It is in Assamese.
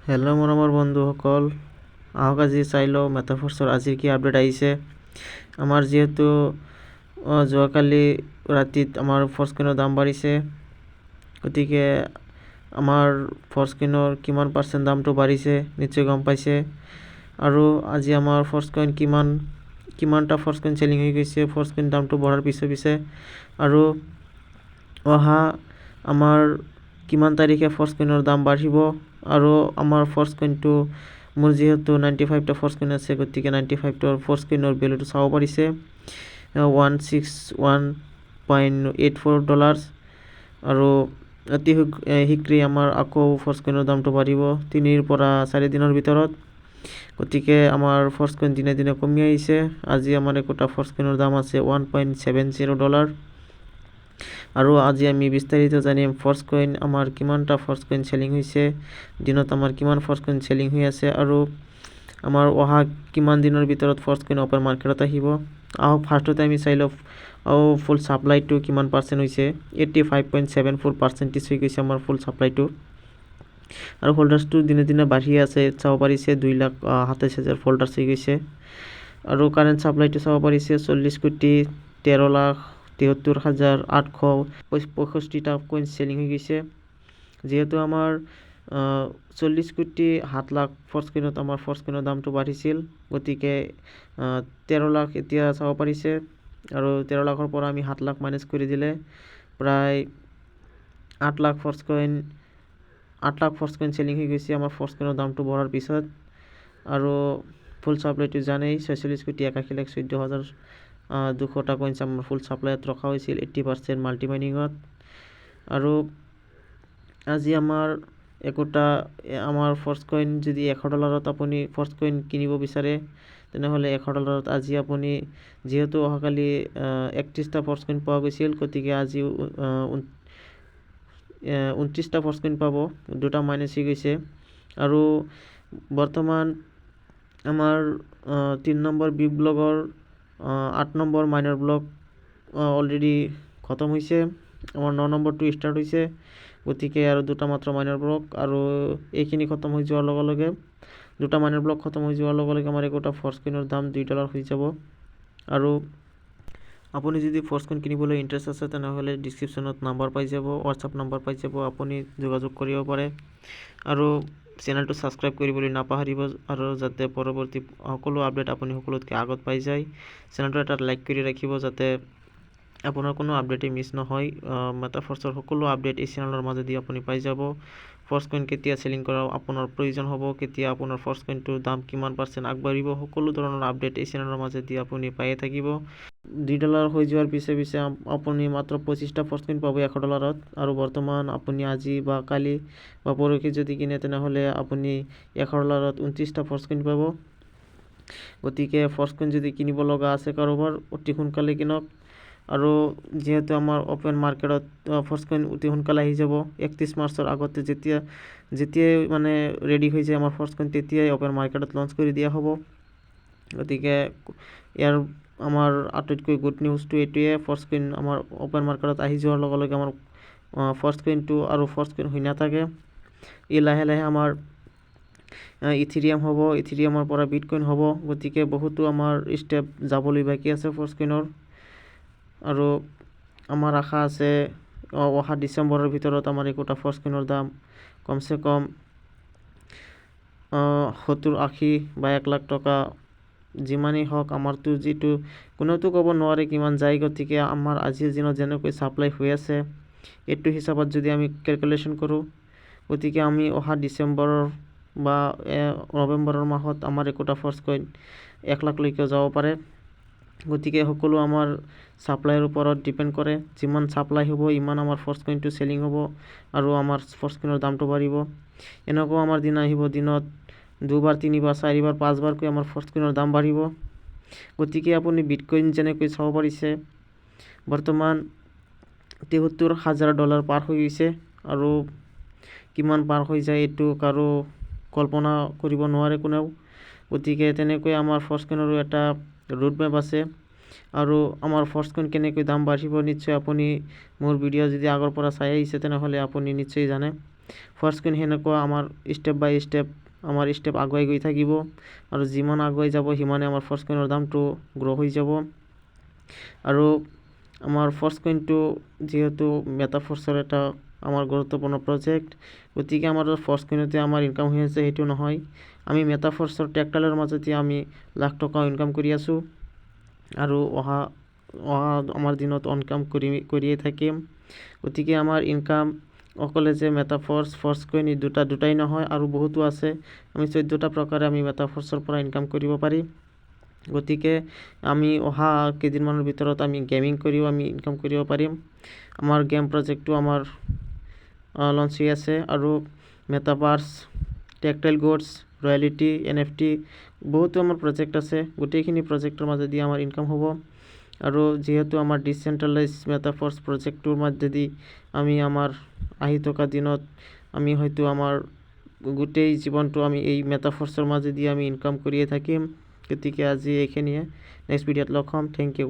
হেল্ল' মোৰ বন্ধুসকল, আহক আজি চাই লওঁ মেটাফৰ্ছৰ আজিৰ কি আপডেট আহিছে। আমাৰ যিহেতু যোৱাকালি ৰাতিত আমাৰ ফৰ্চকইনৰ দাম বাঢ়িছে, গতিকে আমাৰ ফৰ্চকইনৰ কিমান পাৰ্চেণ্ট দামটো বাঢ়িছে নিশ্চয় গম পাইছে। আৰু আজি আমাৰ ফৰ্চকইন কিমানটা ফৰ্চকইন চেলিং হৈ গৈছে ফৰ্চকইন দামটো বঢ়াৰ পিছে আৰু অহা আমাৰ কিমান তাৰিখে ফৰ্চকইনৰ দাম বাঢ়িব। আৰু আমাৰ ফৰ্চকইনটো মোৰ যিহেতু 95টা ফৰ্চকইন আছে, গতিকে 95টা ফৰ্চকইনৰ ভেলুটো চাব পাৰিছে $161.84। আৰু অতি শীঘ্ৰেই আমাৰ আকৌ ফৰ্চকইনৰ দামটো বাঢ়িব 3 পৰা 4 দিনৰ ভিতৰত। গতিকে আমাৰ ফৰ্চকইন দিনে দিনে কমি আহিছে। আজি আমাৰ একোটা ফৰ্চকইনৰ দাম আছে $1.70। আৰু আজি আমি বিস্তাৰিত জানিম ফৰ্চকইন আমাৰ কিমানটা ফৰ্চকইন চেলিং হৈছে, দিনত আমাৰ কিমান ফৰ্চকইন চেলিং হৈ আছে আৰু আমাৰ অহা কিমান দিনৰ ভিতৰত ফৰ্চকইন অপেন মাৰ্কেটত আহিব। আহক ফাৰ্ষ্টতে আমি চাই লওঁ ফুল ছাপ্লাইটো কিমান পাৰ্চেণ্ট হৈছে। 85.74% হৈ গৈছে আমাৰ ফুল ছাপ্লাইটো। আৰু হোল্ডাৰ্ছটো দিনে দিনে বাঢ়ি আছে, চাব পাৰিছে 2,27,000 হোল্ডাৰ্ছ হৈ গৈছে। আৰু কাৰেণ্ট ছাপ্লাইটো চাব পাৰিছে 40,13,73,865টা কইন চেলিং হৈ গৈছে। যিহেতু আমাৰ 40,07,00,000 ফৰ্চকইনত আমাৰ ফৰ্চকইনৰ দামটো বাঢ়িছিল, গতিকে 13 লাখ এতিয়া চাব পাৰিছে। আৰু 13 লাখৰ পৰা আমি 7 লাখ মাইনাছ কৰি দিলে প্ৰায় 8 লাখ ফৰ্চকইন চেলিং হৈ গৈছে আমাৰ ফৰ্চকইনৰ দামটো বঢ়াৰ পিছত। আৰু ফুল ছাপ্লাইটো জানেই 46,81,14,200টা কইনছ আমাৰ ফুল ছাপ্লাইত ৰখা হৈছিল 80% মাল্টিমাইনিঙত। আৰু আজি আমাৰ একোটা আমাৰ ফৰ্চকইন যদি $100 আপুনি ফৰ্চকইন কিনিব বিচাৰে, তেনেহ'লে $100 আজি আপুনি যিহেতু অহাকালি 31টা ফৰ্চকইন পোৱা গৈছিল, গতিকে আজি 29টা ফৰ্চকইন পাব, 2টা মাইনাছ হৈ গৈছে। আৰু বৰ্তমান আমাৰ 3 নম্বৰ বি ব্লগৰ 8 নম্বৰ মাইনৰ ব্লক অলৰেডি খতম হৈছে, আমাৰ 9 নম্বৰটো ষ্টাৰ্ট হৈছে। গতিকে আৰু 2টা মাত্ৰ মাইনৰ ব্লক, আৰু এইখিনি খতম হৈ যোৱাৰ লগে লগে 2টা মাইনৰ ব্লক খতম হৈ যোৱাৰ লগে লগে আমাৰ একোটা ফৰ্চকইনৰ দাম $2 হৈ যাব। আৰু আপুনি যদি ফৰ্চকইন কিনিবলৈ ইণ্টাৰেষ্ট আছে, তেনেহ'লে ডিছক্ৰিপশ্যনত নাম্বাৰ পাই যাব, হোৱাটছআপ নাম্বাৰ পাই যাব, আপুনি যোগাযোগ কৰিব পাৰে। আৰু চেনেলটো ছাবস্ক্ৰাইব কৰিবলৈ নাপাহৰিব, আৰু যাতে পৰৱৰ্তী সকলো আপডেট আপুনি সকলোতকৈ আগত পাই যায়। চেনেলটো এটা লাইক কৰি ৰাখিব যাতে আপোনাৰ কোনো আপডেটেই মিছ নহয়। মেটাফৰ্ছৰ সকলো আপডেট এই চেনেলৰ মাজেদি আপুনি পাই যাব। ফৰ্চকইন কেতিয়া চেলিং কৰা আপোনাৰ প্ৰয়োজন হ'ব, কেতিয়া আপোনাৰ ফৰ্চকইনটোৰ দাম কিমান পাৰ্চেণ্ট আগবাঢ়িব, সকলো ধৰণৰ আপডেট এই চেনেলৰ মাজেদি আপুনি পায়ে থাকিব। $2 হৈ যোৱাৰ পিছে আপুনি মাত্ৰ 25টা ফৰ্চকইন পাব $100। আৰু বৰ্তমান আপুনি আজি বা কালি বা পৰহি যদি কিনে, তেনেহ'লে আপুনি $100 29টা ফৰ্চকইন পাব। গতিকে ফৰ্চকইন যদি কিনিব লগা আছে কাৰোবাৰ, অতি সোনকালে কিনক। আৰু যিহেতু আমাৰ অপেন মাৰ্কেটত ফৰ্চকইন অতি সোনকালে আহি যাব, 31 মাৰ্চৰ আগতে যেতিয়াই মানে ৰেডি হৈ যায় আমাৰ ফৰ্চকইন, তেতিয়াই অপেন মাৰ্কেটত লঞ্চ কৰি দিয়া হ'ব। গতিকে ইয়াৰ আমাৰ আটাইতকৈ গুড নিউজটো এইটোৱে, ফৰ্চকইন আমাৰ অপেন মাৰ্কেটত আহি যোৱাৰ লগে লগে আমাৰ ফৰ্চকইনটো আৰু ফৰ্চকইন হৈ নাথাকে। ই লাহে লাহে আমাৰ ইথেৰিয়াম হ'ব, ইথেৰিয়ামৰ পৰা বিটকইন হ'ব। গতিকে বহুতো আমাৰ ষ্টেপ যাবলৈ বাকী আছে ফৰ্চকইনৰ। আৰু আমাৰ আশা আছে অহা ডিচেম্বৰৰ ভিতৰত আমাৰ একোটা ফৰ্চকইনৰ দাম কমচে কম 70-80 বা 1 লাখ টকা যিমানেই হওক, আমাৰতো যিটো কোনেওতো ক'ব নোৱাৰে কিমান যায়। গতিকে আমাৰ আজিৰ দিনত যেনেকৈ ছাপ্লাই হৈ আছে, এইটো হিচাপত যদি আমি কেলকুলেশ্যন কৰোঁ, গতিকে আমি অহা ডিচেম্বৰৰ বা নৱেম্বৰৰ মাহত আমাৰ একোটা ফৰ্চকইন 1 লাখলৈকেও যাব পাৰে। গতিকে সকলো আমাৰ ছাপ্লাইৰ ওপৰত ডিপেণ্ড কৰে। যিমান ছাপ্লাই হ'ব, ইমান আমাৰ ফৰ্চকইনটো চেলিং হ'ব আৰু আমাৰ ফৰ্চকইনৰ দামটো বাঢ়িব। এনেকুৱাও আমাৰ দিন আহিব, দিনত 2বাৰ 3বাৰ 4বাৰ 5বাৰকৈ আমাৰ ফৰ্চকইনৰ দাম বাঢ়িব। গতিকে আপুনি বিটকইন যেনেকৈ চাব পাৰিছে, বৰ্তমান $73,000 পাৰ হৈ গৈছে। আৰু কিমান পাৰ হৈ যায় এইটো কাৰো কল্পনা কৰিব নোৱাৰে কোনেও। গতিকে তেনেকৈ আমাৰ ফৰ্চকইনৰো এটা ৰোডমেপ আছে। আৰু আমাৰ ফৰ্চকইন কেনেকৈ দাম বাঢ়িব, নিশ্চয় আপুনি মোৰ ভিডিঅ' যদি আগৰ পৰা চাই আহিছে, তেনেহ'লে আপুনি নিশ্চয় জানে। ফৰ্চকইন সেনেকুৱা আমাৰ ষ্টেপ বাই ষ্টেপ আগুৱাই গৈ থাকিব আৰু যিমান আগুৱাই যাব সিমানে আমাৰ ফৰ্চকইনৰ দামটো গ্ৰ' হৈ যাব। আৰু আমাৰ ফৰ্চকইনটো যিহেতু মেটাফৰ্চৰ এটা আমাৰ গুৰুত্বপূৰ্ণ প্ৰজেক্ট, গতিকে আমাৰ ফৰ্চকইনতে আমাৰ ইনকাম হৈ আছে সেইটো নহয়। আমি মেটাফৰ্চৰ টেকটাইলৰ মাজতে আমি লাখ টকা ইনকাম কৰি আছোঁ আৰু অহা আমাৰ দিনত ইনকাম কৰিয়ে থাকিম। গতিকে আমাৰ ইনকাম অকলে যে ফৰ্চকইন এই দুটাই নহয়, আৰু বহুতো আছে। আমি 14টা প্ৰকাৰে আমি মেটাফৰ্চৰ পৰা ইনকাম কৰিব পাৰি। গতিকে আমি অহা কেইদিনমানৰ ভিতৰত আমি গেমিং কৰিও আমি ইনকাম কৰিব পাৰিম। আমাৰ গেম প্ৰজেক্টটো আমাৰ লঞ্চ হৈ আছে, আৰু metaverse, tactile goods, royalty, NFT বহুতো আমাৰ প্ৰজেক্ট আছে। গোটেইখিনি প্ৰজেক্টৰ মাজেদি আমাৰ ইনকাম হ'ব। আৰু যিহেতু আমাৰ ডিচেণ্ট্ৰেলাইজ মেটাফৰ্চ প্ৰজেক্টটোৰ মাজেদি আমি আমাৰ আহি থকা দিনত আমি হয়তো আমাৰ গোটেই জীৱনটো আমি এই মেটাফৰ্চৰ মাজেদি আমি ইনকাম কৰিয়ে থাকিম। গতিকে আজি এইখিনিয়ে, নেক্সট ভিডিঅ'ত লগ হ'ম। Thank U.